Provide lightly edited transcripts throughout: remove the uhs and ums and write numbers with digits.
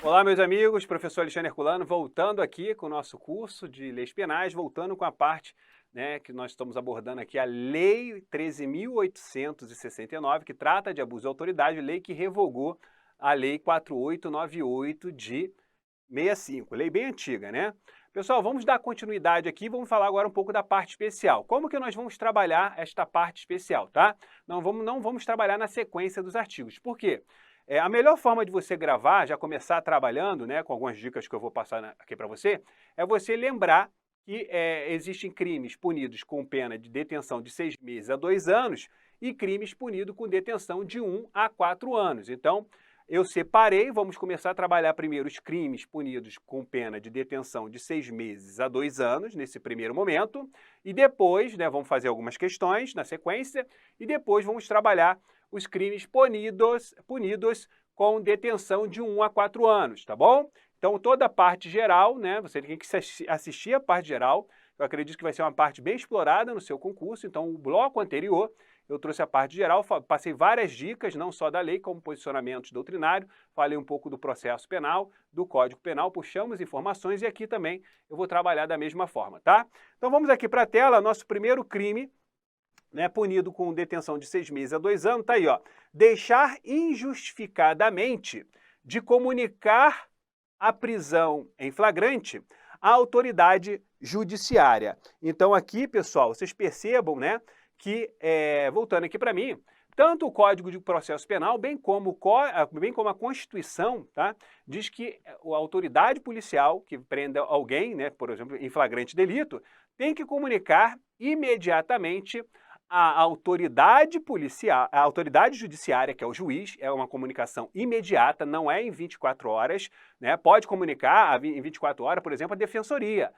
Olá, meus amigos, professor Alexandre Herculano, voltando aqui com o nosso curso de leis penais, voltando com a parte, né, que nós estamos abordando aqui, a Lei 13.869, que trata de abuso de autoridade, lei que revogou a Lei 4898 de 65, lei bem antiga, né? Pessoal, vamos dar continuidade aqui, vamos falar agora um pouco da parte especial. Como que nós vamos trabalhar esta parte especial, tá? Não vamos trabalhar na sequência dos artigos. Por quê? A melhor forma de você gravar, já começar trabalhando, né, com algumas dicas que eu vou passar aqui para você, é você lembrar que existem crimes punidos com pena de detenção de 6 meses a 2 anos e crimes punidos com detenção de 1 a 4 anos. Então, eu separei, vamos começar a trabalhar primeiro os crimes punidos com pena de detenção de 6 meses a 2 anos, nesse primeiro momento, e depois, né, vamos fazer algumas questões na sequência, e depois vamos trabalhar os crimes punidos com detenção de 1 a 4 anos, tá bom? Então, toda a parte geral, né, você tem que assistir a parte geral, eu acredito que vai ser uma parte bem explorada no seu concurso, então o bloco anterior eu trouxe a parte geral, passei várias dicas, não só da lei, como posicionamentos doutrinários, falei um pouco do processo penal, do Código Penal, puxamos informações e aqui também eu vou trabalhar da mesma forma, tá? Então vamos aqui para a tela, nosso primeiro crime, né, punido com detenção de 6 meses a 2 anos, tá aí, ó. Deixar injustificadamente de comunicar a prisão em flagrante à autoridade judiciária. Então aqui, pessoal, vocês percebam, né, que, voltando aqui para mim, tanto o Código de Processo Penal, bem como a Constituição, tá, diz que a autoridade policial que prenda alguém, né, por exemplo, em flagrante delito, tem que comunicar imediatamente à autoridade policial, à autoridade judiciária, que é o juiz, é uma comunicação imediata, não é em 24 horas, né, pode comunicar em 24 horas, por exemplo, a defensoria.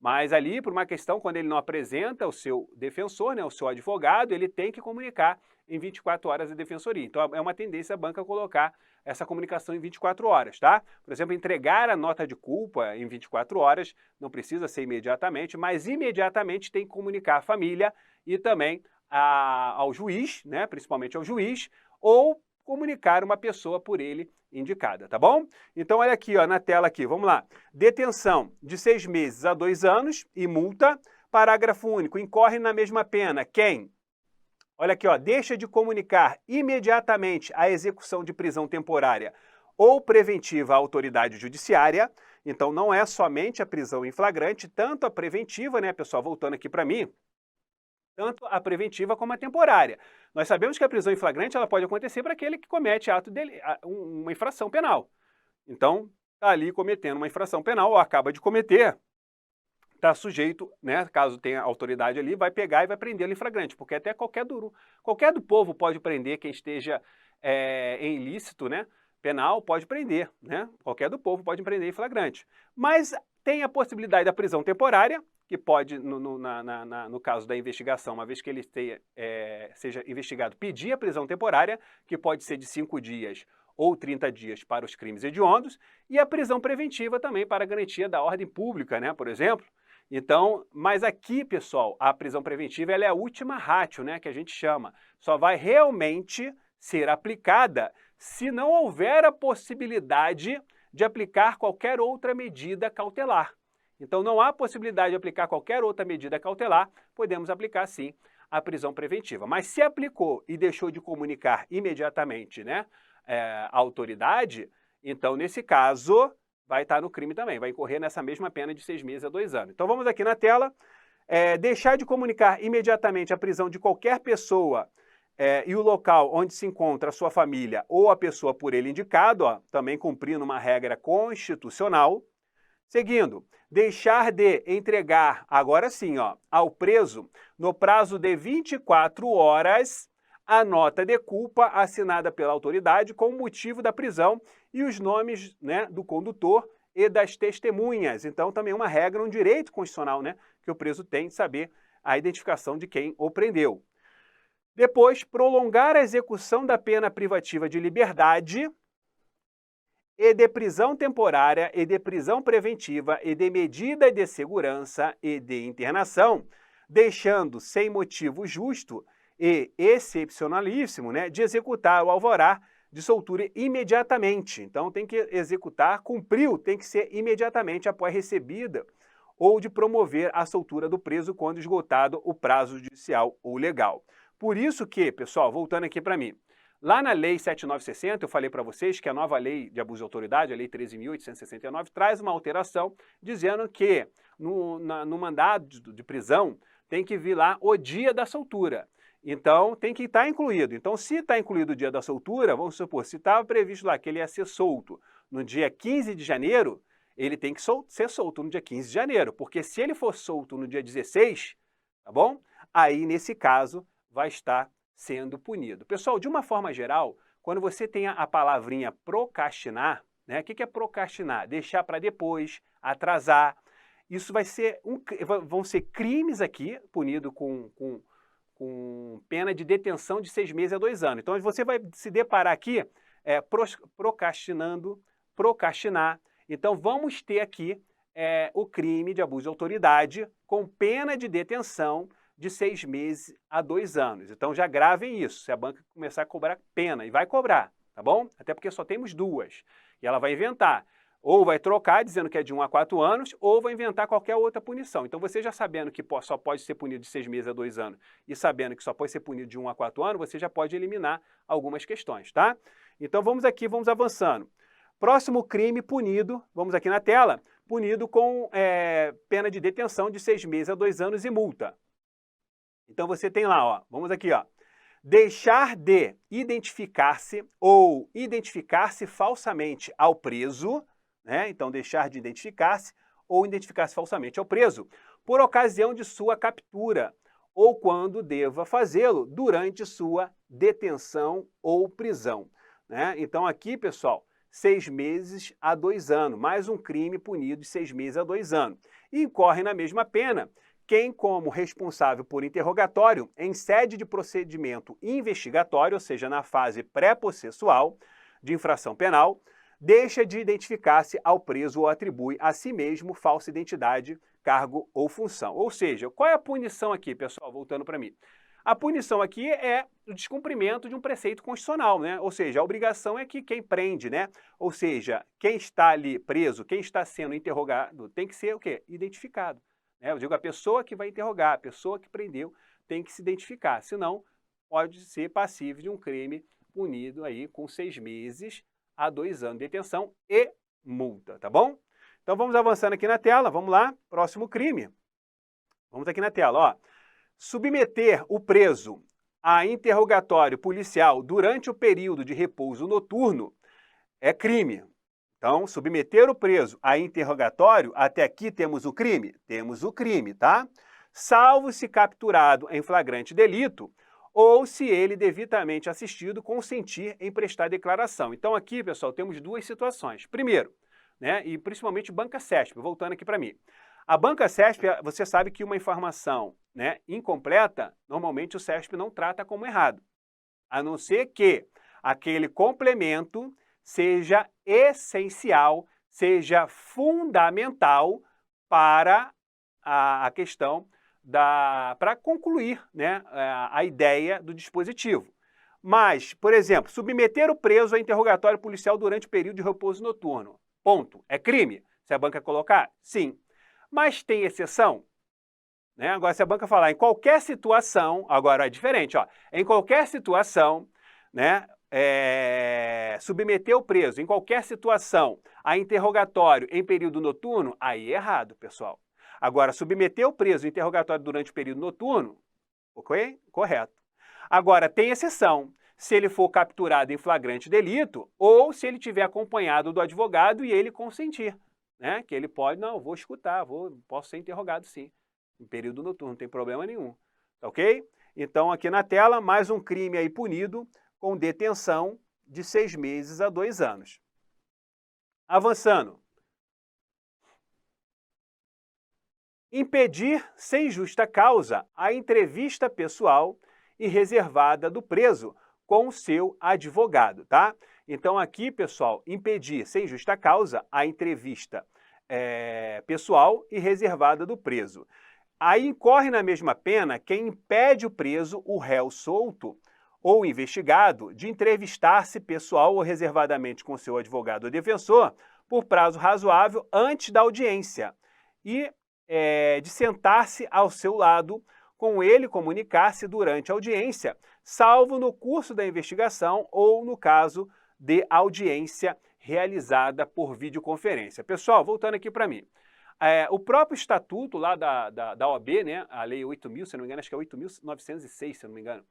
Mas ali, por uma questão, quando ele não apresenta o seu defensor, né, o seu advogado, ele tem que comunicar em 24 horas a defensoria. Então, é uma tendência a banca colocar essa comunicação em 24 horas, tá? Por exemplo, entregar a nota de culpa em 24 horas, não precisa ser imediatamente, mas imediatamente tem que comunicar à família e também ao juiz, né, principalmente ao juiz, ou comunicar uma pessoa por ele indicada, tá bom? Então, olha aqui, ó, na tela aqui, vamos lá. Detenção de 6 meses a 2 anos e multa. Parágrafo único, incorre na mesma pena quem? Olha aqui, ó, deixa de comunicar imediatamente a execução de prisão temporária ou preventiva à autoridade judiciária. Então, não é somente a prisão em flagrante, tanto a preventiva, né, pessoal, voltando aqui para mim, tanto a preventiva como a temporária. Nós sabemos que a prisão em flagrante ela pode acontecer para aquele que comete uma infração penal. Então, está ali cometendo uma infração penal ou acaba de cometer, está sujeito, né, caso tenha autoridade ali, vai pegar e vai prendê-lo em flagrante, porque até qualquer do povo pode prender quem esteja em ilícito, né, penal, pode prender, né, qualquer do povo pode prender em flagrante. Mas tem a possibilidade da prisão temporária, que pode, no caso da investigação, uma vez que ele seja investigado, pedir a prisão temporária, que pode ser de 5 dias ou 30 dias para os crimes hediondos, e a prisão preventiva também para a garantia da ordem pública, né, por exemplo. Então, mas aqui, pessoal, a prisão preventiva ela é a última ratio, né, que a gente chama. Só vai realmente ser aplicada se não houver a possibilidade de aplicar qualquer outra medida cautelar. Então, não há possibilidade de aplicar qualquer outra medida cautelar, podemos aplicar, sim, a prisão preventiva. Mas se aplicou e deixou de comunicar imediatamente, né, a autoridade, então, nesse caso, vai estar no crime também, vai incorrer nessa mesma pena de 6 meses a 2 anos. Então, vamos aqui na tela. Deixar de comunicar imediatamente a prisão de qualquer pessoa e o local onde se encontra a sua família ou a pessoa por ele indicado, ó, também cumprindo uma regra constitucional. Seguindo, deixar de entregar, agora sim, ó, ao preso, no prazo de 24 horas, a nota de culpa assinada pela autoridade com o motivo da prisão e os nomes, né, do condutor e das testemunhas. Então, também uma regra, um direito constitucional, né, que o preso tem de saber a identificação de quem o prendeu. Depois, prolongar a execução da pena privativa de liberdade e de prisão temporária, e de prisão preventiva, e de medida de segurança e de internação, deixando sem motivo justo e excepcionalíssimo, né, de executar o alvorá de soltura imediatamente. Então tem que executar, cumpriu, tem que ser imediatamente após recebida ou de promover a soltura do preso quando esgotado o prazo judicial ou legal. Por isso que, pessoal, voltando aqui para mim, lá na Lei 7960, eu falei para vocês que a nova Lei de Abuso de Autoridade, a Lei 13.869, traz uma alteração dizendo que no mandado de prisão tem que vir lá o dia da soltura. Então, tem que estar incluído. Então, se está incluído o dia da soltura, vamos supor, se estava previsto lá que ele ia ser solto no dia 15 de janeiro, ele tem que ser solto no dia 15 de janeiro, porque se ele for solto no dia 16, tá bom? Aí, nesse caso, vai estar sendo punido. Pessoal, de uma forma geral, quando você tem a palavrinha procrastinar, né? O que é procrastinar? Deixar para depois, atrasar. Isso vão ser crimes aqui, punido com pena de detenção de 6 meses a 2 anos. Então, você vai se deparar aqui procrastinar. Então, vamos ter aqui o crime de abuso de autoridade com pena de detenção de 6 meses a 2 anos. Então, já gravem isso, se a banca começar a cobrar pena, e vai cobrar, tá bom? Até porque só temos 2. E ela vai inventar. Ou vai trocar, dizendo que é de 1 a 4 anos, ou vai inventar qualquer outra punição. Então, você já sabendo que só pode ser punido de 6 meses a 2 anos e sabendo que só pode ser punido de 1 a 4 anos, você já pode eliminar algumas questões, tá? Então, vamos avançando. Próximo crime punido, vamos aqui na tela, punido com pena de detenção de 6 meses a 2 anos e multa. Então, você tem lá, ó, vamos aqui, ó. Deixar de identificar-se ou identificar-se falsamente ao preso, né? Então, deixar de identificar-se ou identificar-se falsamente ao preso, por ocasião de sua captura, ou quando deva fazê-lo durante sua detenção ou prisão, né? Então, aqui, pessoal, 6 meses a 2 anos, mais um crime punido de 6 meses a 2 anos. E incorre na mesma pena quem, como responsável por interrogatório, em sede de procedimento investigatório, ou seja, na fase pré-processual de infração penal, deixa de identificar-se ao preso ou atribui a si mesmo falsa identidade, cargo ou função. Ou seja, qual é a punição aqui, pessoal? Voltando para mim. A punição aqui é o descumprimento de um preceito constitucional, né? Ou seja, a obrigação é que quem prende, né? Ou seja, quem está ali preso, quem está sendo interrogado, tem que ser o quê? Identificado. Eu digo, a pessoa que vai interrogar, a pessoa que prendeu, tem que se identificar, senão pode ser passível de um crime punido aí com 6 meses a 2 anos de detenção e multa, tá bom? Então vamos avançando aqui na tela, vamos lá, próximo crime. Vamos aqui na tela, ó. Submeter o preso a interrogatório policial durante o período de repouso noturno é crime. Então, submeter o preso a interrogatório, até aqui temos o crime? Temos o crime, tá? Salvo se capturado em flagrante delito ou se ele devidamente assistido consentir em prestar declaração. Então, aqui, pessoal, temos 2 situações. Primeiro, né, e principalmente banca CESP, voltando aqui para mim. A banca CESP, você sabe que uma informação, né, incompleta, normalmente o CESP não trata como errado, a não ser que aquele complemento seja essencial, seja fundamental para a questão para concluir, né, a ideia do dispositivo. Mas, por exemplo, submeter o preso a interrogatório policial durante o período de repouso noturno. Ponto. É crime? Se a banca colocar? Sim. Mas tem exceção? Né? Agora, se a banca falar em qualquer situação, agora é diferente, ó, em qualquer situação, né, submeter o preso em qualquer situação a interrogatório em período noturno, aí é errado, pessoal. Agora, submeter o preso a interrogatório durante o período noturno, ok? Correto. Agora, tem exceção, se ele for capturado em flagrante delito ou se ele tiver acompanhado do advogado e ele consentir, né? Que ele pode, não, vou escutar, posso ser interrogado sim, em período noturno, não tem problema nenhum, ok? Então, aqui na tela, mais um crime aí punido com detenção de 6 meses a 2 anos. Avançando. Impedir, sem justa causa, a entrevista pessoal e reservada do preso com o seu advogado, tá? Então aqui, pessoal, impedir, sem justa causa, a entrevista pessoal e reservada do preso. Aí incorre na mesma pena quem impede o preso, o réu solto, ou investigado de entrevistar-se pessoal ou reservadamente com seu advogado ou defensor por prazo razoável antes da audiência e de sentar-se ao seu lado, com ele comunicar-se durante a audiência, salvo no curso da investigação ou no caso de audiência realizada por videoconferência. Pessoal, voltando aqui para mim. O próprio estatuto lá da OAB, né, a Lei 8.000, se não me engano, acho que é 8.906, se não me engano,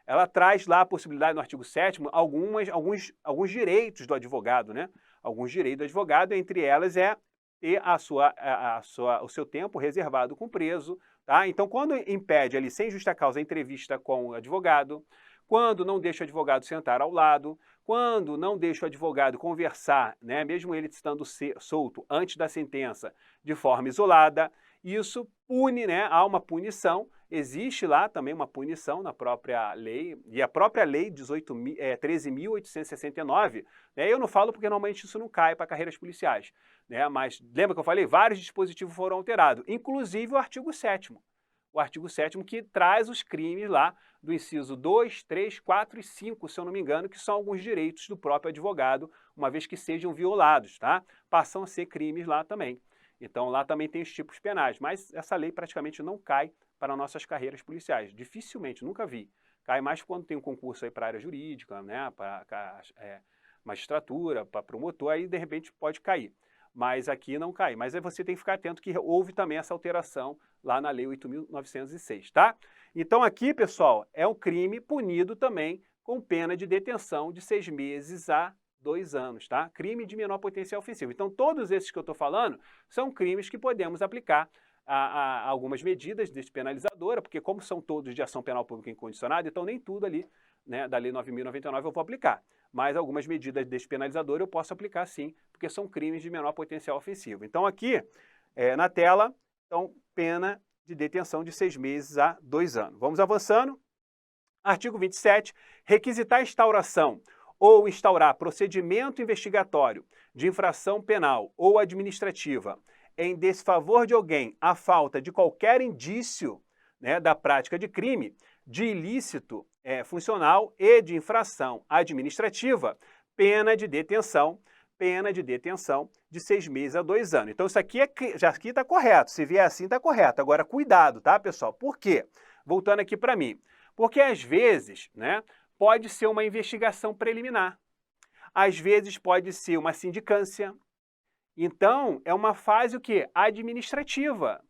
ela traz lá a possibilidade no artigo 7º alguns direitos do advogado, né? Alguns direitos do advogado, entre elas é ter o seu tempo reservado com o preso, tá? Então, quando impede ali sem justa causa a entrevista com o advogado, quando não deixa o advogado sentar ao lado, quando não deixa o advogado conversar, né, mesmo ele estando solto antes da sentença, de forma isolada, isso pune, né, há uma punição, existe lá também uma punição na própria lei, e a própria lei 13.869, né, eu não falo porque normalmente isso não cai para carreiras policiais, né, mas lembra que eu falei? Vários dispositivos foram alterados, inclusive o artigo 7º. O artigo 7º que traz os crimes lá do inciso 2, 3, 4 e 5, se eu não me engano, que são alguns direitos do próprio advogado, uma vez que sejam violados, tá? Passam a ser crimes lá também. Então lá também tem os tipos penais, mas essa lei praticamente não cai para nossas carreiras policiais. Dificilmente, nunca vi. Cai mais quando tem um concurso aí para a área jurídica, né? Para magistratura, para promotor, aí de repente pode cair. Mas aqui não cai. Mas aí você tem que ficar atento que houve também essa alteração lá na Lei 8.906, tá? Então aqui, pessoal, é um crime punido também com pena de detenção de 6 meses a 2 anos, tá? Crime de menor potencial ofensivo. Então todos esses que eu estou falando são crimes que podemos aplicar a algumas medidas despenalizadoras, porque como são todos de ação penal pública incondicionada, então nem tudo ali, né, da Lei 9.099 eu vou aplicar. Mas algumas medidas despenalizadoras eu posso aplicar sim, porque são crimes de menor potencial ofensivo. Então aqui, na tela, então, pena de detenção de 6 meses a 2 anos. Vamos avançando. Artigo 27, requisitar instauração ou instaurar procedimento investigatório de infração penal ou administrativa em desfavor de alguém à falta de qualquer indício, né, da prática de crime, de ilícito funcional e de infração administrativa, pena de detenção de 6 meses a 2 anos. Então isso aqui já está correto, se vier assim está correto. Agora cuidado, tá, pessoal? Por quê? Voltando aqui para mim. Porque às vezes, né, pode ser uma investigação preliminar, às vezes pode ser uma sindicância. Então é uma fase o quê? Administrativa.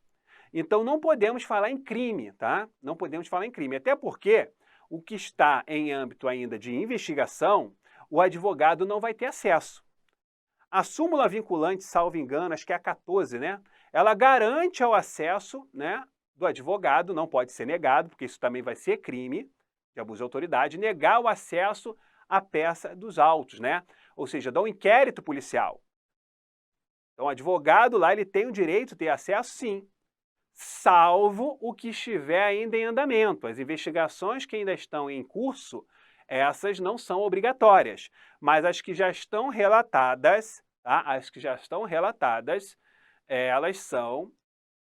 Então não podemos falar em crime, tá? Não podemos falar em crime, até porque o que está em âmbito ainda de investigação, o advogado não vai ter acesso. A súmula vinculante, salvo engano, acho que é a 14, né? Ela garante o acesso, né, do advogado, não pode ser negado, porque isso também vai ser crime de abuso de autoridade, negar o acesso à peça dos autos, né? Ou seja, dá um inquérito policial. Então, o advogado lá, ele tem o direito de ter acesso, sim, salvo o que estiver ainda em andamento. As investigações que ainda estão em curso, essas não são obrigatórias, mas as que já estão relatadas, tá? As que já estão relatadas, elas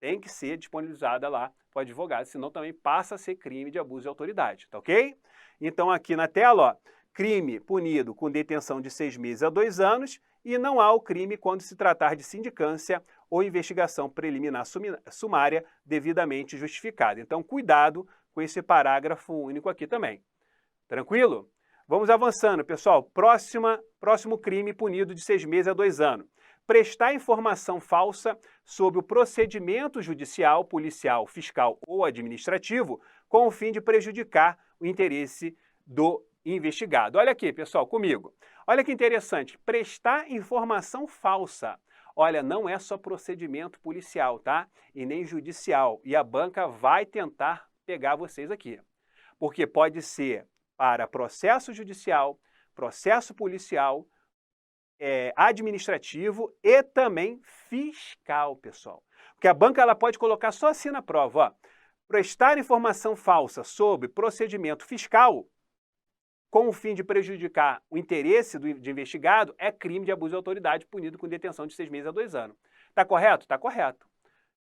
tem que ser disponibilizada lá para o advogado, senão também passa a ser crime de abuso de autoridade, tá ok? Então aqui na tela, ó, crime punido com detenção de 6 meses a 2 anos e não há o crime quando se tratar de sindicância ou investigação preliminar sumária devidamente justificada. Então cuidado com esse parágrafo único aqui também. Tranquilo? Vamos avançando, pessoal. Próximo crime punido de 6 meses a 2 anos. Prestar informação falsa sobre o procedimento judicial, policial, fiscal ou administrativo com o fim de prejudicar o interesse do investigado. Olha aqui, pessoal, comigo. Olha que interessante. Prestar informação falsa. Olha, não é só procedimento policial, tá? E nem judicial. E a banca vai tentar pegar vocês aqui. Porque pode ser para processo judicial, processo policial, administrativo e também fiscal, pessoal. Porque a banca ela pode colocar só assim na prova, ó, prestar informação falsa sobre procedimento fiscal com o fim de prejudicar o interesse de investigado é crime de abuso de autoridade punido com detenção de 6 meses a 2 anos. Tá correto? Tá correto.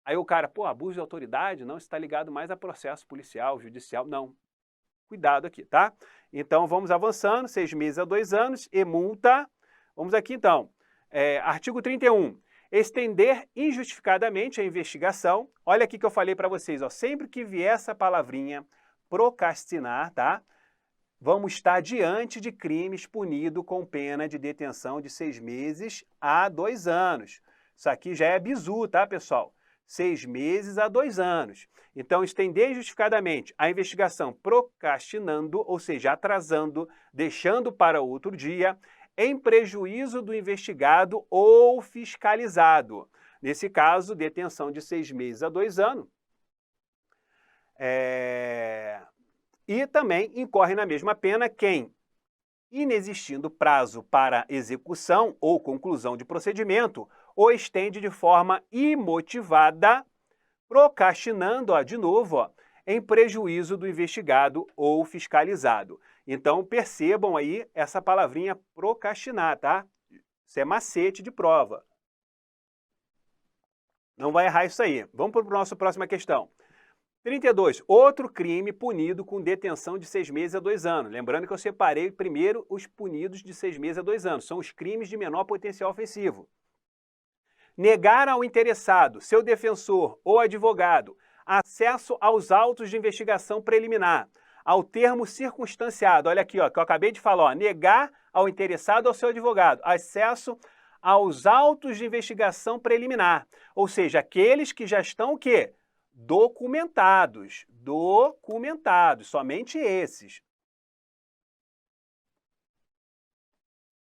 Aí o cara, pô, abuso de autoridade? Não, isso está ligado mais a processo policial, judicial. Não. cuidado aqui, tá? Então, vamos avançando, 6 meses a 2 anos e multa. Vamos aqui, então. Artigo 31. Estender injustificadamente a investigação. Olha aqui que eu falei para vocês, ó, sempre que vier essa palavrinha procrastinar, tá? Vamos estar diante de crimes punidos com pena de detenção de 6 meses a 2 anos. Isso aqui já é bizu, tá, pessoal? 6 meses a 2 anos. Então, estender injustificadamente a investigação procrastinando, ou seja, atrasando, deixando para outro dia, em prejuízo do investigado ou fiscalizado. Nesse caso, detenção de 6 meses a 2 anos. E também incorre na mesma pena quem, inexistindo prazo para execução ou conclusão de procedimento, o estende de forma imotivada, procrastinando, ó, de novo, ó, em prejuízo do investigado ou fiscalizado. Então, percebam aí essa palavrinha procrastinar, tá? Isso é macete de prova. Não vai errar isso aí. Vamos para a nossa próxima questão. 32. Outro crime punido com detenção de 6 meses a 2 anos. Lembrando que eu separei primeiro os punidos de 6 meses a 2 anos. São os crimes de menor potencial ofensivo. Negar ao interessado, seu defensor ou advogado, acesso aos autos de investigação preliminar, ao termo circunstanciado. Olha aqui, ó, que eu acabei de falar, ó, negar ao interessado ou ao seu advogado, acesso aos autos de investigação preliminar. Ou seja, aqueles que já estão o quê? Documentados, somente esses.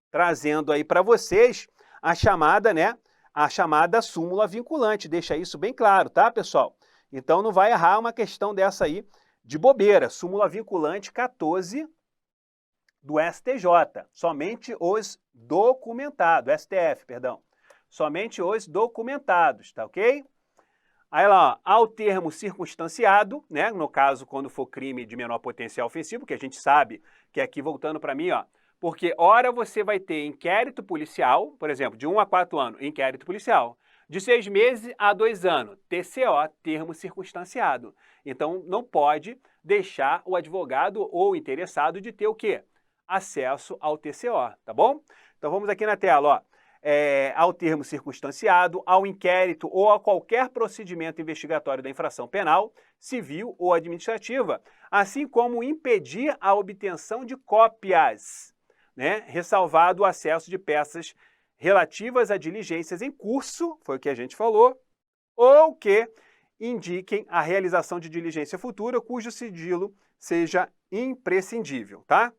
Trazendo aí para vocês a chamada, né, a chamada súmula vinculante, deixa isso bem claro, tá, pessoal? Então não vai errar uma questão dessa aí de bobeira, súmula vinculante 14 do STJ, somente os documentados, STF, perdão, somente os documentados, tá ok? Aí lá, ó, ao termo circunstanciado, né, no caso, quando for crime de menor potencial ofensivo, que a gente sabe que aqui, voltando para mim, ó, porque ora você vai ter inquérito policial, por exemplo, de 1 a 4 anos, inquérito policial, de 6 meses a 2 anos, TCO, termo circunstanciado. Então, não pode deixar o advogado ou o interessado de ter o quê? Acesso ao TCO, tá bom? Então, vamos aqui na tela, ó. Ao termo circunstanciado, ao inquérito ou a qualquer procedimento investigatório da infração penal, civil ou administrativa, assim como impedir a obtenção de cópias, né, ressalvado o acesso de peças relativas a diligências em curso, foi o que a gente falou, ou que indiquem a realização de diligência futura cujo sigilo seja imprescindível, tá?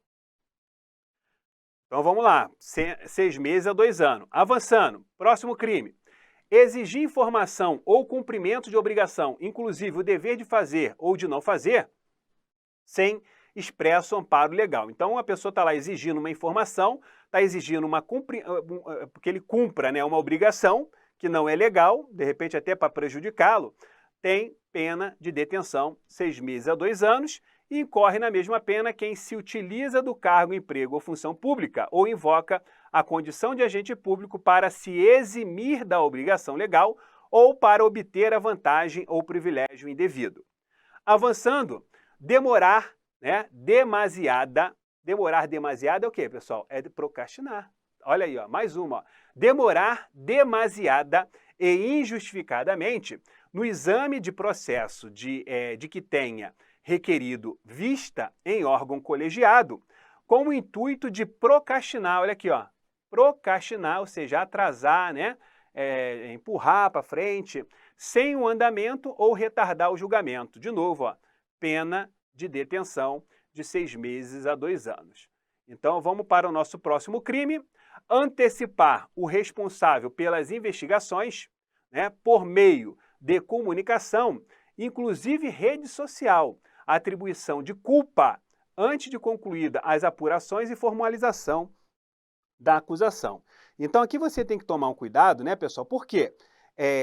Então vamos lá, 6 meses a 2 anos. Avançando, próximo crime. Exigir informação ou cumprimento de obrigação, inclusive o dever de fazer ou de não fazer, sem expresso amparo legal. Então a pessoa está lá exigindo uma informação, está exigindo que ele cumpra, né, uma obrigação que não é legal, de repente até para prejudicá-lo, tem pena de detenção 6 meses a 2 anos, e incorre na mesma pena quem se utiliza do cargo, emprego ou função pública ou invoca a condição de agente público para se eximir da obrigação legal ou para obter a vantagem ou privilégio indevido. Avançando, demorar, né, demasiada. Demorar demasiado é o quê, pessoal? É de procrastinar. Olha aí, ó, mais uma. Ó. Demorar demasiada e injustificadamente no exame de processo de que tenha requerido vista em órgão colegiado, com o intuito de procrastinar, olha aqui, ó, procrastinar, ou seja, atrasar, né, empurrar para frente, sem o andamento ou retardar o julgamento. De novo, ó, pena de detenção de 6 meses a 2 anos. Então, vamos para o nosso próximo crime, antecipar o responsável pelas investigações, né, por meio de comunicação, inclusive rede social, atribuição de culpa antes de concluída as apurações e formalização da acusação. Então, aqui você tem que tomar um cuidado, né, pessoal? Porque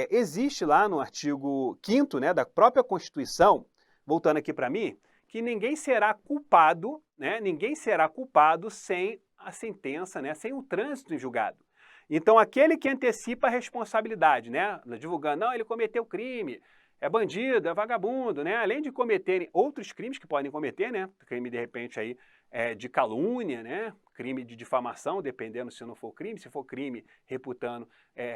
existe lá no artigo 5º, né, da própria Constituição, voltando aqui para mim, que ninguém será culpado, né, ninguém será culpado sem a sentença, né, sem o trânsito em julgado. Então, aquele que antecipa a responsabilidade, né, divulgando, não, ele cometeu crime, é bandido, é vagabundo, né? Além de cometerem outros crimes que podem cometer, né? Crime, de repente, aí, de calúnia, né? Crime de difamação, dependendo se não for crime. Se for crime, reputando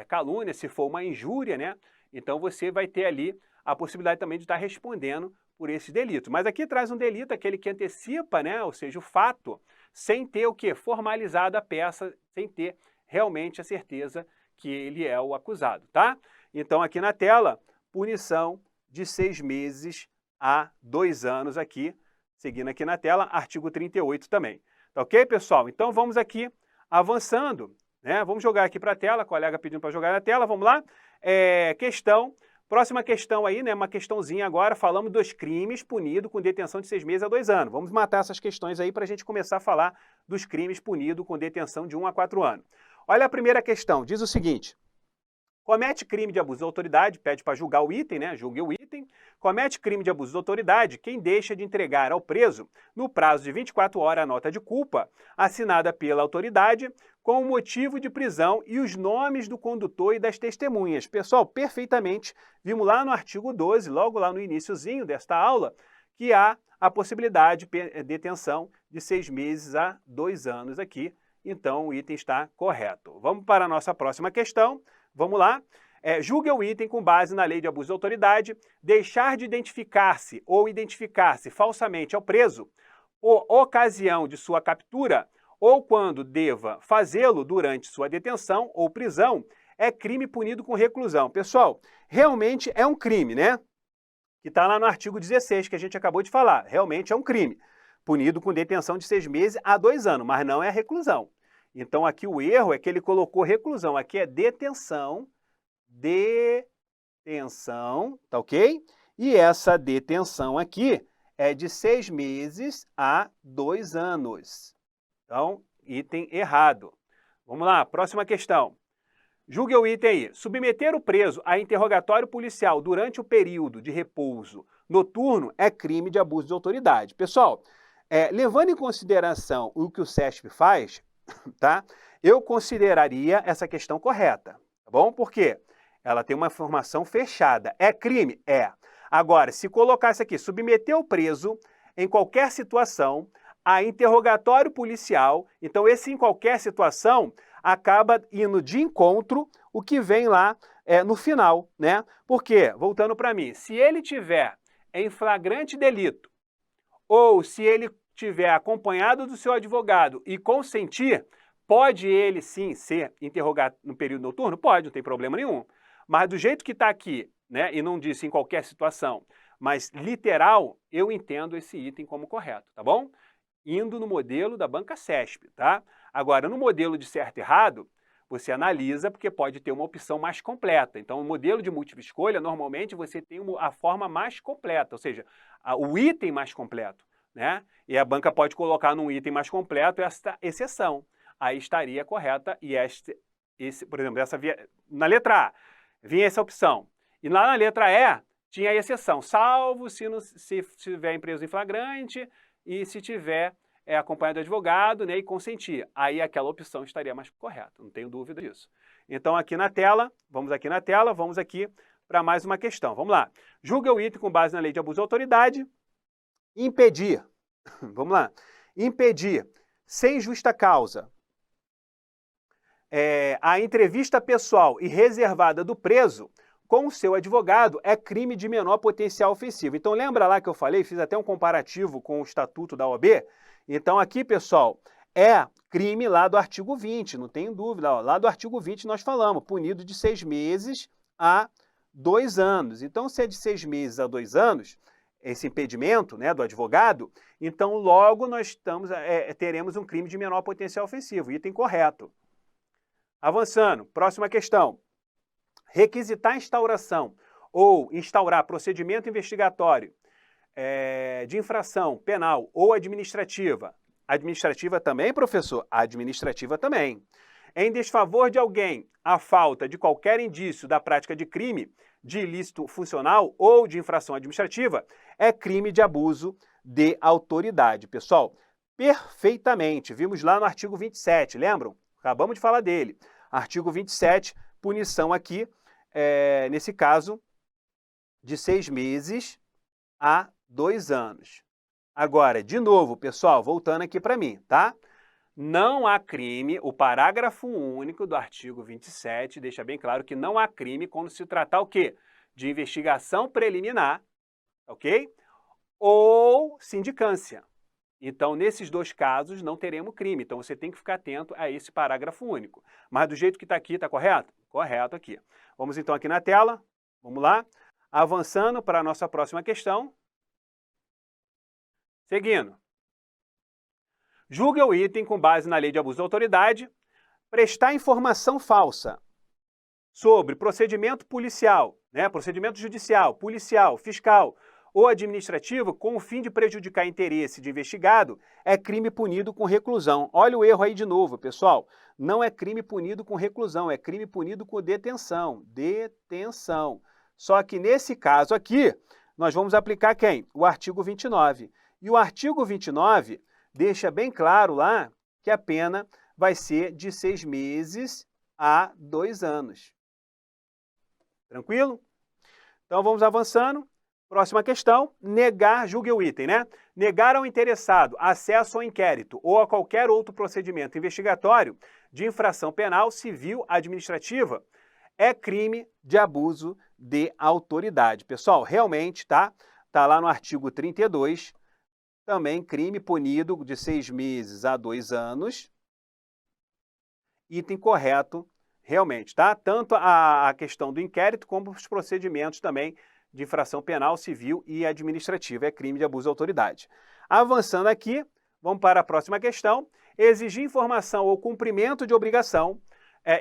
calúnia. Se for uma injúria, né? Então, você vai ter ali a possibilidade também de estar respondendo por esse delito. Mas aqui traz um delito, aquele que antecipa, né? Ou seja, o fato, sem ter o quê? Formalizado a peça, sem ter realmente a certeza que ele é o acusado, tá? Então, aqui na tela, punição de 6 meses a 2 anos aqui, seguindo aqui na tela, artigo 38 também. Tá ok, pessoal? Então, vamos aqui avançando, né? Vamos jogar aqui para a tela, colega pedindo para jogar na tela, vamos lá. Próxima questão aí, né? Uma questãozinha agora, falamos dos crimes punidos com detenção de 6 meses a 2 anos. Vamos matar essas questões aí para a gente começar a falar dos crimes punidos com detenção de 1 a 4 anos. Olha a primeira questão, diz o seguinte: comete crime de abuso de autoridade, pede para julgar o item, né? Julgue o item. Comete crime de abuso de autoridade quem deixa de entregar ao preso, no prazo de 24 horas, a nota de culpa, assinada pela autoridade, com o motivo de prisão e os nomes do condutor e das testemunhas. Pessoal, perfeitamente, vimos lá no artigo 12, logo lá no iniciozinho desta aula, que há a possibilidade de detenção de 6 meses a 2 anos aqui. Então, o item está correto. Vamos para a nossa próxima questão. Vamos lá. Julgue o item com base na lei de abuso de autoridade, deixar de identificar-se ou identificar-se falsamente ao preso, por ocasião de sua captura, ou quando deva fazê-lo durante sua detenção ou prisão, é crime punido com reclusão. Pessoal, realmente é um crime, né? Que está lá no artigo 16, que a gente acabou de falar. Realmente é um crime, punido com detenção de 6 meses a 2 anos, mas não é reclusão. Então, aqui o erro é que ele colocou reclusão. Aqui é detenção, tá ok? E essa detenção aqui é de 6 meses a 2 anos. Então, item errado. Vamos lá, próxima questão. Julgue o item aí. Submeter o preso a interrogatório policial durante o período de repouso noturno é crime de abuso de autoridade. Pessoal, levando em consideração o que o SESP faz, tá? Eu consideraria essa questão correta, tá bom? Por quê? Ela tem uma informação fechada. É crime? É. Agora, se colocasse aqui, submeter o preso em qualquer situação a interrogatório policial, então esse em qualquer situação acaba indo de encontro o que vem lá no final, né? Porque, voltando para mim, se ele tiver em flagrante delito ou se ele tiver acompanhado do seu advogado e consentir, pode ele sim ser interrogado no período noturno? Pode, não tem problema nenhum. Mas do jeito que está aqui, né, e não disse em qualquer situação, mas literal, eu entendo esse item como correto, tá bom? Indo no modelo da banca CESP, tá? Agora, no modelo de certo e errado, você analisa porque pode ter uma opção mais completa. Então, o modelo de múltipla escolha, normalmente você tem a forma mais completa, ou seja, o item mais completo, né? E a banca pode colocar num item mais completo esta exceção. Aí estaria correta e por exemplo, na letra A, vinha essa opção. E lá na letra E, tinha a exceção, salvo se estiver preso em flagrante e se tiver acompanhado do advogado, né, e consentir. Aí aquela opção estaria mais correta, não tenho dúvida disso. Então, aqui na tela, vamos aqui para mais uma questão. Vamos lá. Julga o item com base na lei de abuso de autoridade. Impedir. Vamos lá. Impedir, sem justa causa, a entrevista pessoal e reservada do preso com o seu advogado é crime de menor potencial ofensivo. Então, lembra lá que eu falei, fiz até um comparativo com o Estatuto da OAB? Então, aqui, pessoal, é crime lá do artigo 20, não tenho dúvida. Ó, lá do artigo 20 nós falamos, punido de 6 meses a 2 anos. Então, se é de 6 meses a 2 anos, esse impedimento, né, do advogado, então logo nós teremos um crime de menor potencial ofensivo, item correto. Avançando, próxima questão. Requisitar instauração ou instaurar procedimento investigatório de infração penal ou administrativa. Administrativa também, professor? Administrativa também. Em desfavor de alguém, a falta de qualquer indício da prática de crime, de ilícito funcional ou de infração administrativa, é crime de abuso de autoridade. Pessoal, perfeitamente. Vimos lá no artigo 27, lembram? Acabamos de falar dele. Artigo 27, punição aqui, nesse caso, de 6 meses a 2 anos. Agora, de novo, pessoal, voltando aqui para mim, tá? Não há crime, o parágrafo único do artigo 27 deixa bem claro que não há crime quando se tratar o quê? De investigação preliminar, ok? Ou sindicância. Então, nesses dois casos, não teremos crime. Então, você tem que ficar atento a esse parágrafo único. Mas do jeito que está aqui, está correto? Correto aqui. Vamos então aqui na tela. Vamos lá. Avançando para a nossa próxima questão. Seguindo. Julgue o item com base na lei de abuso de autoridade, prestar informação falsa sobre procedimento policial, procedimento judicial, policial, fiscal ou administrativo com o fim de prejudicar interesse de investigado é crime punido com reclusão. Olha o erro aí de novo, pessoal. Não é crime punido com reclusão, é crime punido com detenção. Detenção. Só que nesse caso aqui, nós vamos aplicar quem? O artigo 29. E o artigo 29 deixa bem claro lá que a pena vai ser de 6 meses a 2 anos. Tranquilo? Então vamos avançando. Próxima questão, negar, julgue o item, Negar ao interessado acesso ao inquérito ou a qualquer outro procedimento investigatório de infração penal, civil, administrativa, é crime de abuso de autoridade. Pessoal, realmente, tá lá no artigo 32, também crime punido de 6 meses a 2 anos. Item correto, realmente, tá? Tanto a questão do inquérito como os procedimentos também de infração penal, civil e administrativa. É crime de abuso de autoridade. Avançando aqui, vamos para a próxima questão. Exigir informação ou cumprimento de obrigação,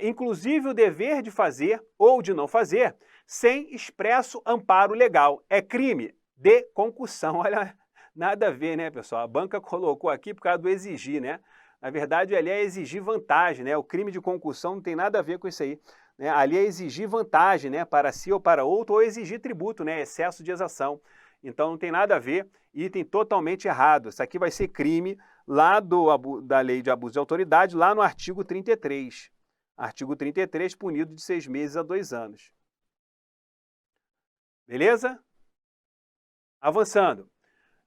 inclusive o dever de fazer ou de não fazer, sem expresso amparo legal. É crime de concussão. Olha, nada a ver, né, pessoal? A banca colocou aqui por causa do exigir, Na verdade, ali é exigir vantagem, O crime de concussão não tem nada a ver com isso aí. Ali é exigir vantagem, para si ou para outro, ou exigir tributo, excesso de exação. Então não tem nada a ver, item totalmente errado. Isso aqui vai ser crime lá da lei de abuso de autoridade, lá no artigo 33. Artigo 33, punido de 6 meses a 2 anos. Beleza? Avançando.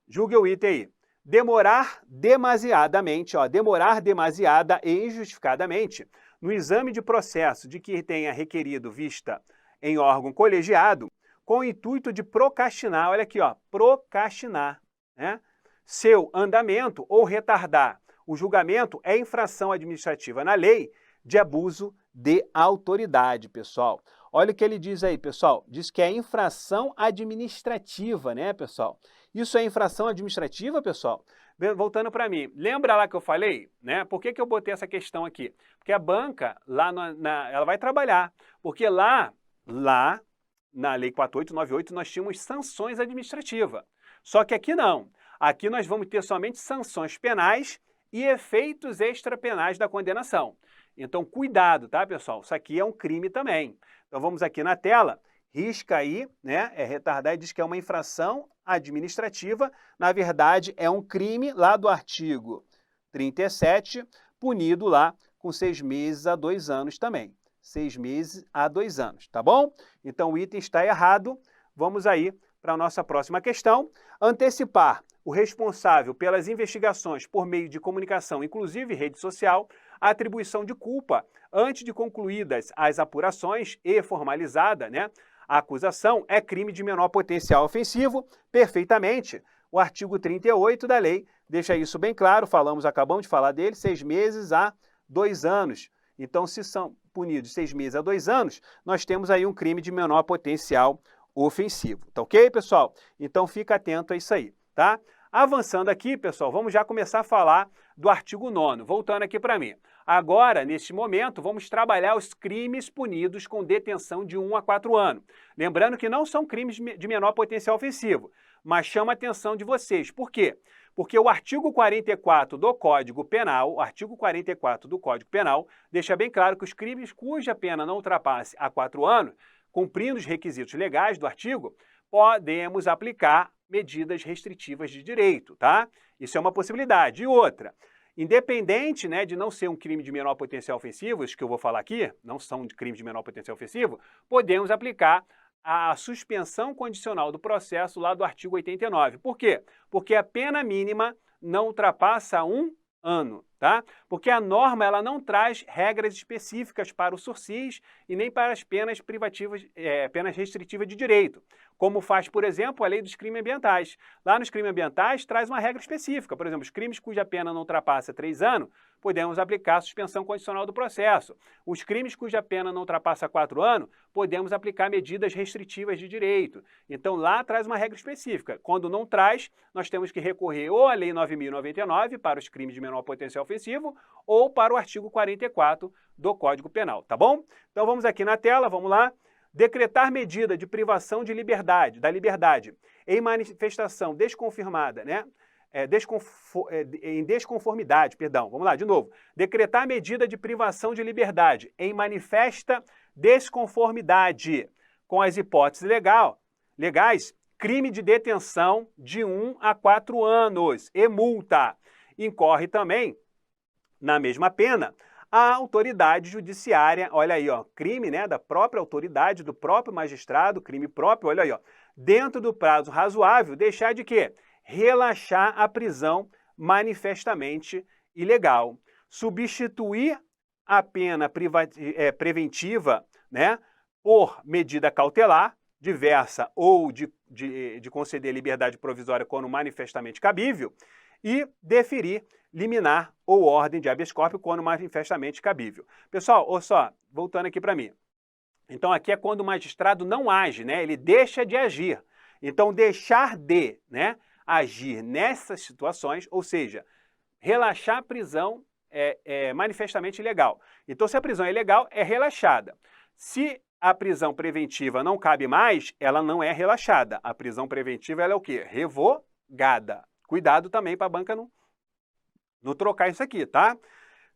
Julgue o item aí. Demorar demasiadamente, demorar demasiada e injustificadamente no exame de processo de que tenha requerido vista em órgão colegiado, com o intuito de procrastinar, olha aqui, procrastinar, seu andamento ou retardar o julgamento é infração administrativa na lei de abuso de autoridade, pessoal. Olha o que ele diz aí, pessoal. Diz que é infração administrativa, pessoal? Isso é infração administrativa, pessoal? Voltando para mim, lembra lá que eu falei, Por que eu botei essa questão aqui? Porque a banca, lá ela vai trabalhar, porque lá na Lei 4898 nós tínhamos sanções administrativas, só que aqui não. Aqui nós vamos ter somente sanções penais e efeitos extrapenais da condenação. Então, cuidado, tá, pessoal? Isso aqui é um crime também. Então, vamos aqui na tela, risca aí, é retardar e diz que é uma infração administrativa. Na verdade, é um crime lá do artigo 37, punido lá com 6 meses a 2 anos também. 6 meses a 2 anos, tá bom? Então, o item está errado. Vamos aí para a nossa próxima questão. Antecipar o responsável pelas investigações por meio de comunicação, inclusive rede social, a atribuição de culpa antes de concluídas as apurações e formalizada, a acusação é crime de menor potencial ofensivo, perfeitamente. O artigo 38 da lei deixa isso bem claro, acabamos de falar dele, 6 meses a 2 anos. Então, se são punidos 6 meses a 2 anos, nós temos aí um crime de menor potencial ofensivo. Tá ok, pessoal? Então, fica atento a isso aí, tá? Avançando aqui, pessoal, vamos já começar a falar do artigo 9º. Voltando aqui para mim. Agora, neste momento, vamos trabalhar os crimes punidos com detenção de 1 a 4 anos. Lembrando que não são crimes de menor potencial ofensivo, mas chama a atenção de vocês. Por quê? Porque o artigo 44 do Código Penal, deixa bem claro que os crimes cuja pena não ultrapasse a 4 anos, cumprindo os requisitos legais do artigo, podemos aplicar medidas restritivas de direito, tá? Isso é uma possibilidade. E outra, independente de não ser um crime de menor potencial ofensivo, isso que eu vou falar aqui, não são de crime de menor potencial ofensivo, podemos aplicar a suspensão condicional do processo lá do artigo 89. Por quê? Porque a pena mínima não ultrapassa 1 ano, tá? Porque a norma ela não traz regras específicas para o sursis e nem para as penas privativas, penas restritivas de direito, como faz, por exemplo, a lei dos crimes ambientais. Lá nos crimes ambientais traz uma regra específica, por exemplo, os crimes cuja pena não ultrapassa 3 anos, podemos aplicar a suspensão condicional do processo. Os crimes cuja pena não ultrapassa 4 anos, podemos aplicar medidas restritivas de direito. Então lá traz uma regra específica. Quando não traz, nós temos que recorrer ou à Lei 9.099 para os crimes de menor potencial ofensivo ou para o artigo 44 do Código Penal, tá bom? Então vamos aqui na tela, vamos lá. Decretar medida de privação de liberdade, da liberdade em manifestação desconfirmada, né? Em desconformidade, perdão, vamos lá, de novo. Decretar medida de privação de liberdade em manifesta desconformidade com as hipóteses legais, crime de detenção de 1 a 4 anos e multa. Incorre também, na mesma pena, a autoridade judiciária, olha aí, ó, crime, né, da própria autoridade, do próprio magistrado, crime próprio, olha aí, ó, dentro do prazo razoável, deixar de quê? Relaxar a prisão manifestamente ilegal. Substituir a pena preventiva, né, por medida cautelar, diversa ou de conceder liberdade provisória quando manifestamente cabível, e deferir liminar ou ordem de habeas corpus quando manifestamente cabível. Pessoal, olha só, voltando aqui para mim. Então aqui é quando o magistrado não age, né? Ele deixa de agir. Então deixar de, né, agir nessas situações, ou seja, relaxar a prisão é manifestamente ilegal. Então se a prisão é ilegal, é relaxada. Se a prisão preventiva não cabe mais, ela não é relaxada. A prisão preventiva ela é o quê? Revogada. Cuidado também para a banca não trocar isso aqui, tá?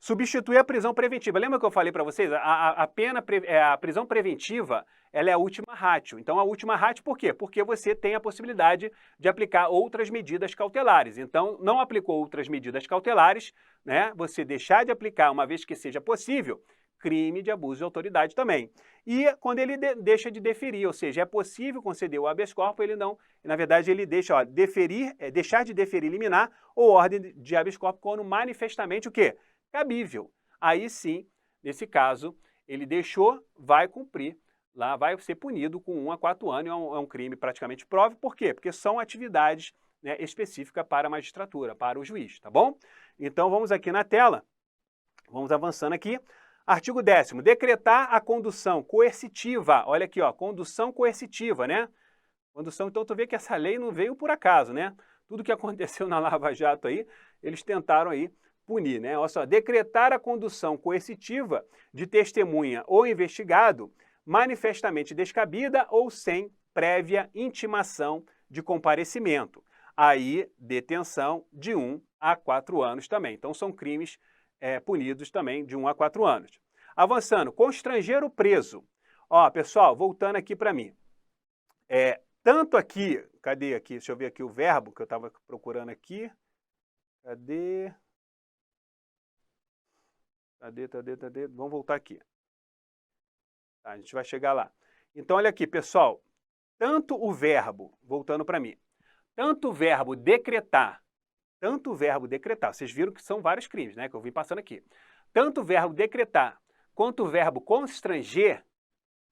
Substituir a prisão preventiva. Lembra que eu falei para vocês? A prisão preventiva ela é a última ratio. Então, a última ratio por quê? Porque você tem a possibilidade de aplicar outras medidas cautelares. Então, não aplicou outras medidas cautelares, né? Você deixar de aplicar uma vez que seja possível, crime de abuso de autoridade também. E quando ele deixa de deferir, ou seja, é possível conceder o habeas corpus, ele não, na verdade ele deixa, ó, deixar de deferir liminar ou ordem de habeas corpus quando manifestamente o quê? Cabível. Aí sim, nesse caso, ele deixou, vai cumprir, lá vai ser punido com 1 a 4 anos, é um crime praticamente próprio. Por quê? Porque são atividades, né, específicas para a magistratura, para o juiz, tá bom? Então vamos aqui na tela, vamos avançando aqui. Artigo 10º, decretar a condução coercitiva. Olha aqui, ó, condução coercitiva, né? Condução, então tu vê que essa lei não veio por acaso, né? Tudo que aconteceu na Lava Jato aí, eles tentaram aí punir, né? Olha só, decretar a condução coercitiva de testemunha ou investigado manifestamente descabida ou sem prévia intimação de comparecimento. Aí, detenção de 1 a 4 anos também. Então, são crimes punidos também de 1 a 4 anos. Avançando, constranger o preso. Ó, pessoal, voltando aqui para mim. Tanto aqui, cadê aqui? Deixa eu ver aqui o verbo que eu estava procurando aqui. Cadê? Vamos voltar aqui. Tá, a gente vai chegar lá. Então, olha aqui, pessoal. Tanto o verbo, voltando para mim, tanto o verbo decretar, vocês viram que são vários crimes, né, que eu vim passando aqui. Tanto o verbo decretar quanto o verbo constranger,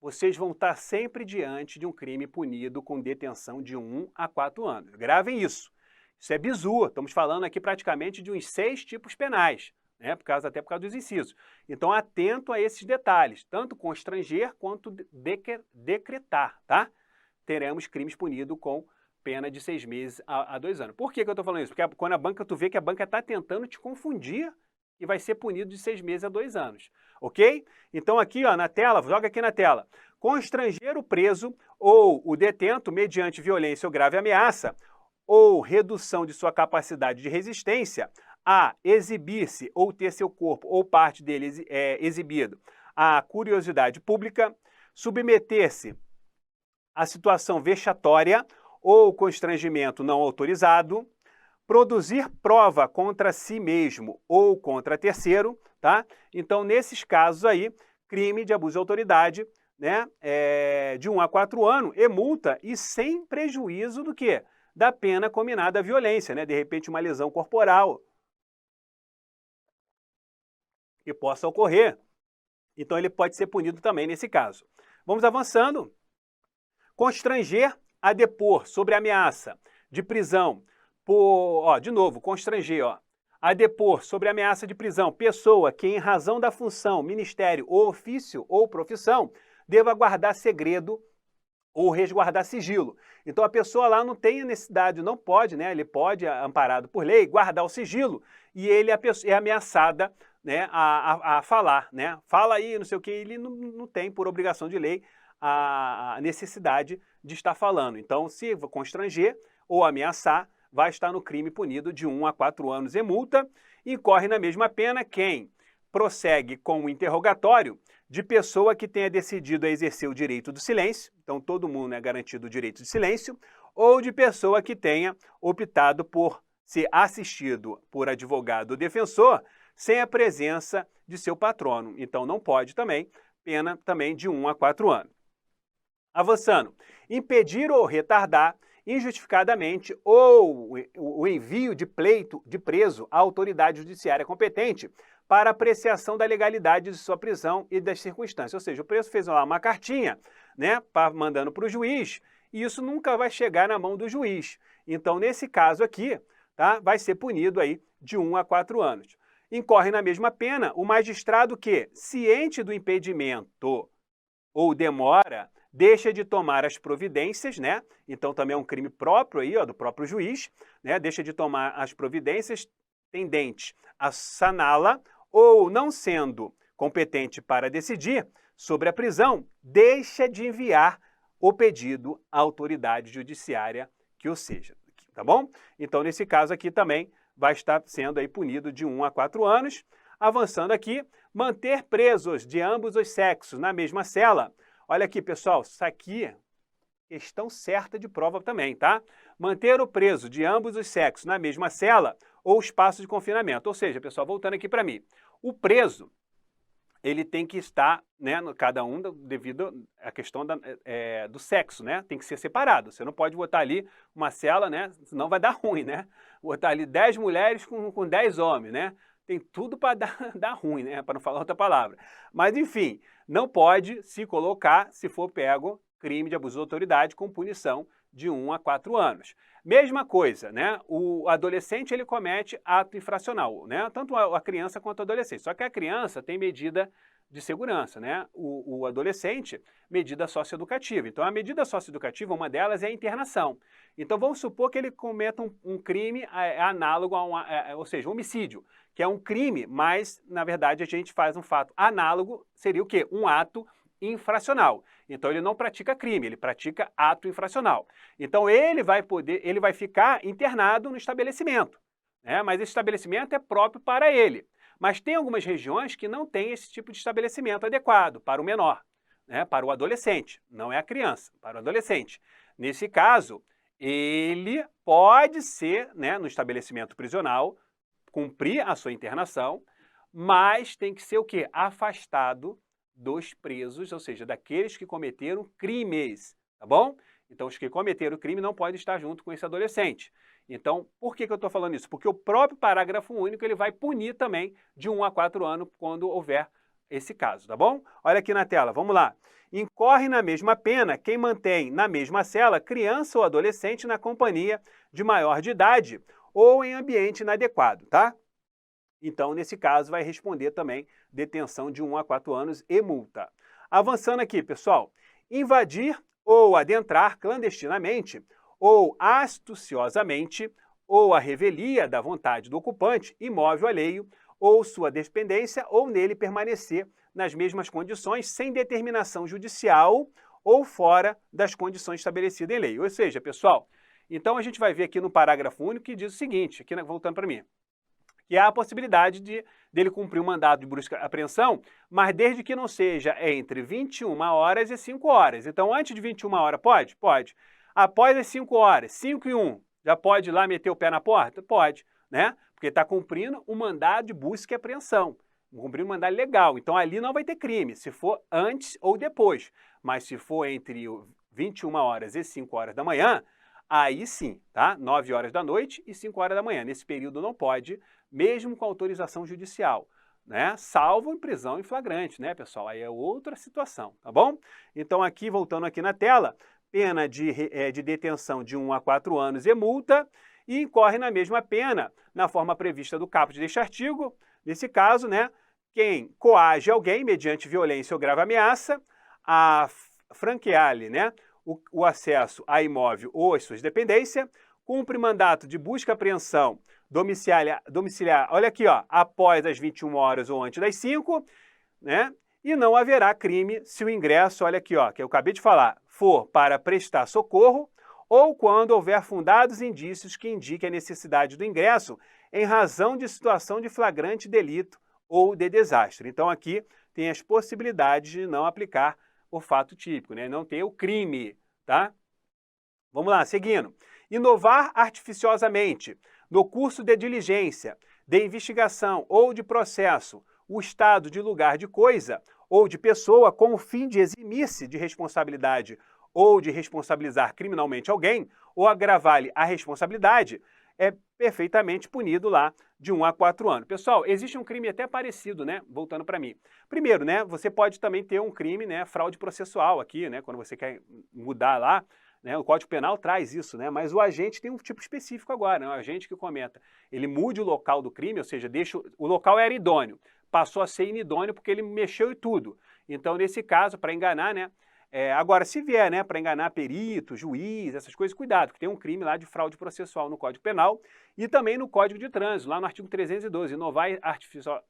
vocês vão estar sempre diante de um crime punido com detenção de 1 a 4 anos. Gravem isso. Isso é bizu, estamos falando aqui praticamente de uns 6 tipos penais, né, até por causa dos incisos. Então, atento a esses detalhes, tanto constranger quanto decretar, tá? Teremos crimes punidos com pena de 6 meses a 2 anos. Por que eu estou falando isso? Porque quando a banca, tu vê que a banca está tentando te confundir e vai ser punido de 6 meses a 2 anos, ok? Então aqui, ó, na tela, joga aqui na tela. Constranger o preso ou o detento mediante violência ou grave ameaça ou redução de sua capacidade de resistência a exibir-se ou ter seu corpo ou parte dele exibido à curiosidade pública, submeter-se à situação vexatória ou constrangimento não autorizado, produzir prova contra si mesmo ou contra terceiro, tá? Então, nesses casos aí, crime de abuso de autoridade, né, de 1 a 4 anos e multa e sem prejuízo do quê? Da pena combinada à violência, né? De repente uma lesão corporal que possa ocorrer. Então ele pode ser punido também nesse caso. Vamos avançando. Constranger a depor sobre ameaça de prisão por, de novo, constranger, a depor sobre ameaça de prisão pessoa que em razão da função, ministério ou ofício ou profissão deva guardar segredo ou resguardar sigilo. Então a pessoa lá não tem necessidade, não pode, né? Ele pode, amparado por lei, guardar o sigilo e ele é ameaçada, né, a falar, né? Fala aí, não sei o que, ele não tem por obrigação de lei a necessidade de estar falando. Então, se constranger ou ameaçar, vai estar no crime punido de 1 a 4 anos e multa, e incorre na mesma pena quem prossegue com o interrogatório de pessoa que tenha decidido a exercer o direito do silêncio, então todo mundo é garantido o direito de silêncio, ou de pessoa que tenha optado por ser assistido por advogado ou defensor sem a presença de seu patrono. Então não pode também, pena também de 1 a 4 anos. Avançando, impedir ou retardar injustificadamente ou o envio de pleito de preso à autoridade judiciária competente para apreciação da legalidade de sua prisão e das circunstâncias. Ou seja, o preso fez lá uma cartinha, né, mandando para o juiz, e isso nunca vai chegar na mão do juiz. Então, nesse caso aqui, tá, vai ser punido aí de 1 a 4 anos. Incorre na mesma pena o magistrado que, ciente do impedimento ou demora, deixa de tomar as providências, né? Então também é um crime próprio aí, do próprio juiz, né? Deixa de tomar as providências tendentes a saná-la ou não sendo competente para decidir sobre a prisão, deixa de enviar o pedido à autoridade judiciária que o seja, tá bom? Então nesse caso aqui também vai estar sendo aí punido de 1 a 4 anos. Avançando aqui, manter presos de ambos os sexos na mesma cela. Olha aqui, pessoal, isso aqui é questão certa de prova também, tá? Manter o preso de ambos os sexos na mesma cela ou espaço de confinamento. Ou seja, pessoal, voltando aqui para mim, o preso, ele tem que estar, né, cada um devido à questão do sexo, né? Tem que ser separado. Você não pode botar ali uma cela, né? Senão vai dar ruim, né? Botar ali 10 mulheres com 10 homens, né? Tem tudo para dar ruim, né? Para não falar outra palavra. Mas, enfim, não pode se colocar, se for pego, crime de abuso de autoridade com punição de 1 a 4 anos. Mesma coisa, né? O adolescente, ele comete ato infracional, né? Tanto a criança quanto o adolescente. Só que a criança tem medida de segurança, né? O adolescente, medida socioeducativa. Então, a medida socioeducativa, uma delas é a internação. Então, vamos supor que ele cometa um crime análogo ou seja, um homicídio, que é um crime, mas, na verdade, a gente faz um fato análogo, seria o quê? Um ato infracional. Então, ele não pratica crime, ele pratica ato infracional. Então, ele vai ficar internado no estabelecimento, né? Mas esse estabelecimento é próprio para ele. Mas tem algumas regiões que não têm esse tipo de estabelecimento adequado para o menor, né? Para o adolescente, não é a criança, para o adolescente. Nesse caso, ele pode ser, né, no estabelecimento prisional, cumprir a sua internação, mas tem que ser o quê? Afastado dos presos, ou seja, daqueles que cometeram crimes, tá bom? Então, os que cometeram crime não podem estar junto com esse adolescente. Então, por que eu estou falando isso? Porque o próprio parágrafo único ele vai punir também de 1 a 4 anos quando houver esse caso, tá bom? Olha aqui na tela, vamos lá. Incorre na mesma pena quem mantém na mesma cela criança ou adolescente na companhia de maior de idade ou em ambiente inadequado, tá? Então, nesse caso, vai responder também detenção de 1 a 4 anos e multa. Avançando aqui, pessoal, invadir ou adentrar clandestinamente ou astuciosamente ou a revelia da vontade do ocupante, imóvel alheio ou sua dependência ou nele permanecer nas mesmas condições sem determinação judicial ou fora das condições estabelecidas em lei. Ou seja, pessoal, então a gente vai ver aqui no parágrafo único que diz o seguinte, aqui voltando para mim, que há a possibilidade dele cumprir um mandado de busca e apreensão, mas desde que não seja entre 21 horas e 5 horas. Então, antes de 21 horas, pode? Pode. Após as 5 horas, 5 e 1, já pode ir lá meter o pé na porta? Pode, né? Porque está cumprindo um mandado de busca e apreensão. cumprir um mandado legal. Então ali não vai ter crime, se for antes ou depois. Mas se for entre 21 horas e 5 horas da manhã, aí sim, tá? 9 horas da noite e 5 horas da manhã. Nesse período não pode, mesmo com autorização judicial, né? Salvo em prisão em flagrante, né, pessoal? Aí é outra situação, tá bom? Então aqui, voltando aqui na tela, pena de detenção de 1 a 4 anos e multa, e incorre na mesma pena, na forma prevista do caput deste artigo, nesse caso, né, quem coage alguém mediante violência ou grave ameaça a franquear-lhe, né, o acesso a imóvel ou às suas dependências, cumpre mandato de busca e apreensão domiciliar, olha aqui, ó, após as 21 horas ou antes das 5, né, e não haverá crime se o ingresso, olha aqui, ó, que eu acabei de falar, for para prestar socorro ou quando houver fundados indícios que indiquem a necessidade do ingresso em razão de situação de flagrante delito ou de desastre. Então aqui tem as possibilidades de não aplicar o fato típico, né? Não ter o crime, tá? Vamos lá, seguindo. Inovar artificiosamente no curso de diligência, de investigação ou de processo o estado de lugar de coisa ou de pessoa com o fim de eximir-se de responsabilidade ou de responsabilizar criminalmente alguém, ou agravar-lhe a responsabilidade, é perfeitamente punido lá de 1 a 4 anos. Pessoal, existe um crime até parecido, né? Voltando para mim. Primeiro, né, você pode também ter um crime, né, fraude processual aqui, né, quando você quer mudar lá, né, o Código Penal traz isso, né, mas o agente tem um tipo específico agora, né, o agente que comenta, ele mude o local do crime, ou seja, deixa, o local era idôneo, passou a ser inidôneo porque ele mexeu em tudo. Então, nesse caso, para enganar, né, agora, se vier, né, para enganar perito, juiz, essas coisas, cuidado, que tem um crime lá de fraude processual no Código Penal e também no Código de Trânsito, lá no artigo 312, inovar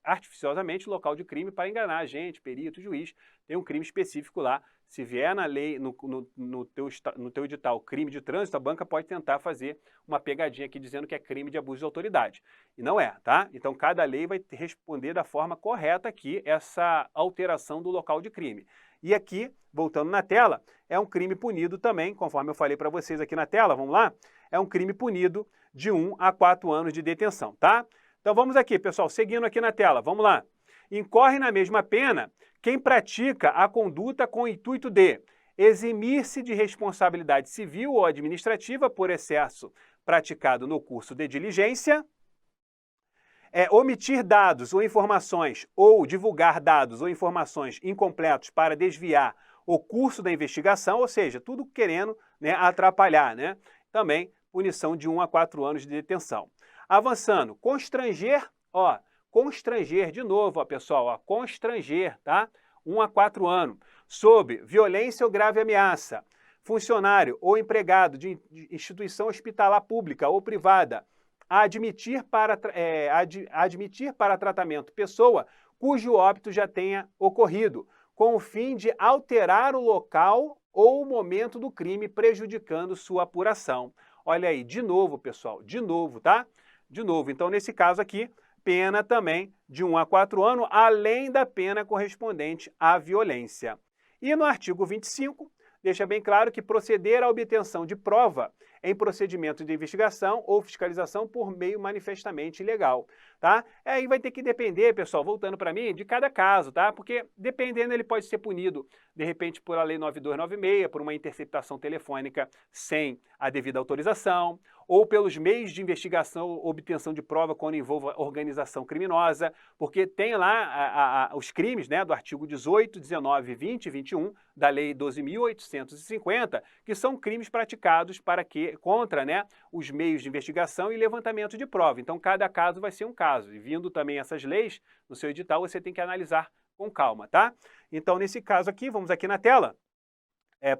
artificiosamente o local de crime para enganar agente, perito, juiz, tem um crime específico lá. Se vier na lei, no teu edital, crime de trânsito, a banca pode tentar fazer uma pegadinha aqui dizendo que é crime de abuso de autoridade. E não é, tá? Então, cada lei vai responder da forma correta aqui essa alteração do local de crime. E aqui, voltando na tela, é um crime punido também, conforme eu falei para vocês aqui na tela, vamos lá? É um crime punido de 1 a 4 anos de detenção, tá? Então vamos aqui, pessoal, seguindo aqui na tela, vamos lá. Incorre na mesma pena quem pratica a conduta com o intuito de eximir-se de responsabilidade civil ou administrativa por excesso praticado no curso de diligência, omitir dados ou informações ou divulgar dados ou informações incompletos para desviar o curso da investigação, ou seja, tudo querendo, né, atrapalhar, né? Também punição de 1 a 4 anos de detenção. Avançando, constranger, ó, constranger de novo, ó, pessoal, ó, constranger, tá? 1 a 4 anos, sob violência ou grave ameaça, funcionário ou empregado de instituição hospitalar pública ou privada, admitir para tratamento pessoa cujo óbito já tenha ocorrido, com o fim de alterar o local ou o momento do crime, prejudicando sua apuração. Olha aí, de novo, pessoal, de novo, tá? De novo, então nesse caso aqui, pena também de 1 a 4 anos, além da pena correspondente à violência. E no artigo 25, deixa bem claro que proceder à obtenção de prova em procedimento de investigação ou fiscalização por meio manifestamente ilegal, tá? Aí vai ter que depender, pessoal, voltando para mim, de cada caso, tá? Porque dependendo ele pode ser punido, de repente, por a Lei 9296, por uma interceptação telefônica sem a devida autorização, ou pelos meios de investigação ou obtenção de prova quando envolva organização criminosa, porque tem lá os crimes, né, do artigo 18, 19, 20 e 21 da Lei 12.850, que são crimes praticados contra, né, os meios de investigação e levantamento de prova. Então, cada caso vai ser um caso. E vindo também essas leis no seu edital, você tem que analisar com calma, tá? Então, nesse caso aqui, vamos aqui na tela,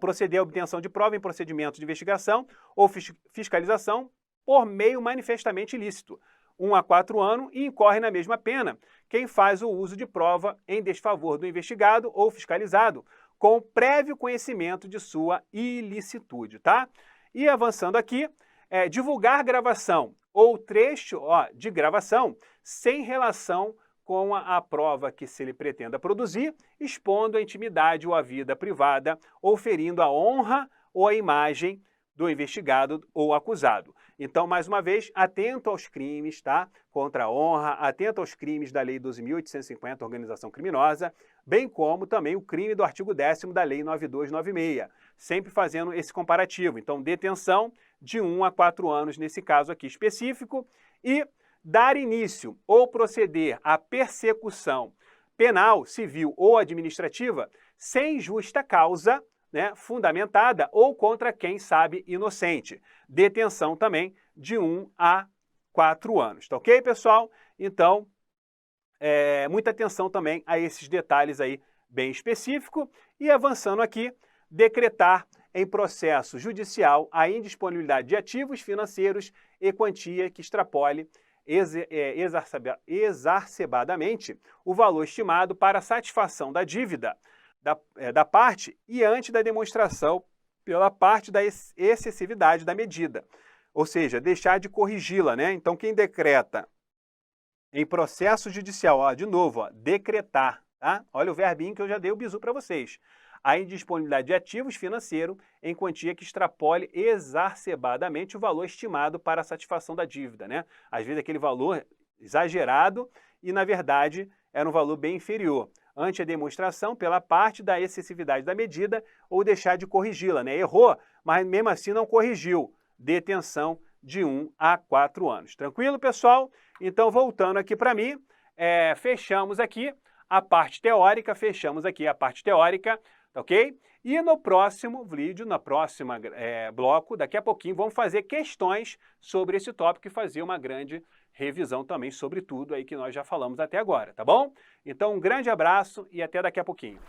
proceder à obtenção de prova em procedimento de investigação ou fiscalização por meio manifestamente ilícito, 1 a 4 anos, e incorre na mesma pena quem faz o uso de prova em desfavor do investigado ou fiscalizado, com prévio conhecimento de sua ilicitude, tá? E avançando aqui, divulgar gravação ou trecho de gravação sem relação com a prova que se ele pretenda produzir, expondo a intimidade ou a vida privada, ou ferindo a honra ou a imagem do investigado ou acusado. Então, mais uma vez, atento aos crimes, tá? Contra a honra, atento aos crimes da Lei 12.850, organização criminosa, bem como também o crime do artigo 10º da Lei 9296, sempre fazendo esse comparativo. Então, detenção de 1 a 4 anos nesse caso aqui específico e dar início ou proceder à persecução penal, civil ou administrativa sem justa causa, né, fundamentada ou contra quem sabe inocente. Detenção também de 1 a 4 anos, tá ok, pessoal? Então, muita atenção também a esses detalhes aí bem específicos. E avançando aqui, decretar em processo judicial a indisponibilidade de ativos financeiros e quantia que extrapole exacerbadamente o valor estimado para satisfação da dívida da parte e antes da demonstração pela parte da excessividade da medida, ou seja, deixar de corrigi-la, né? Então, quem decreta em processo judicial, ó, de novo, ó, decretar, tá? Olha o verbinho que eu já dei o bizu para vocês. A indisponibilidade de ativos financeiros em quantia que extrapole exacerbadamente o valor estimado para a satisfação da dívida, né? Às vezes aquele valor exagerado e, na verdade, era um valor bem inferior, ante a demonstração pela parte da excessividade da medida ou deixar de corrigi-la, né? Errou, mas mesmo assim não corrigiu. Detenção de 1 a 4 anos. Tranquilo, pessoal? Então, voltando aqui para mim, fechamos aqui a parte teórica, tá ok? E no próximo vídeo, na próxima bloco, daqui a pouquinho, vamos fazer questões sobre esse tópico e fazer uma grande revisão também sobre tudo aí que nós já falamos até agora, tá bom? Então, um grande abraço e até daqui a pouquinho.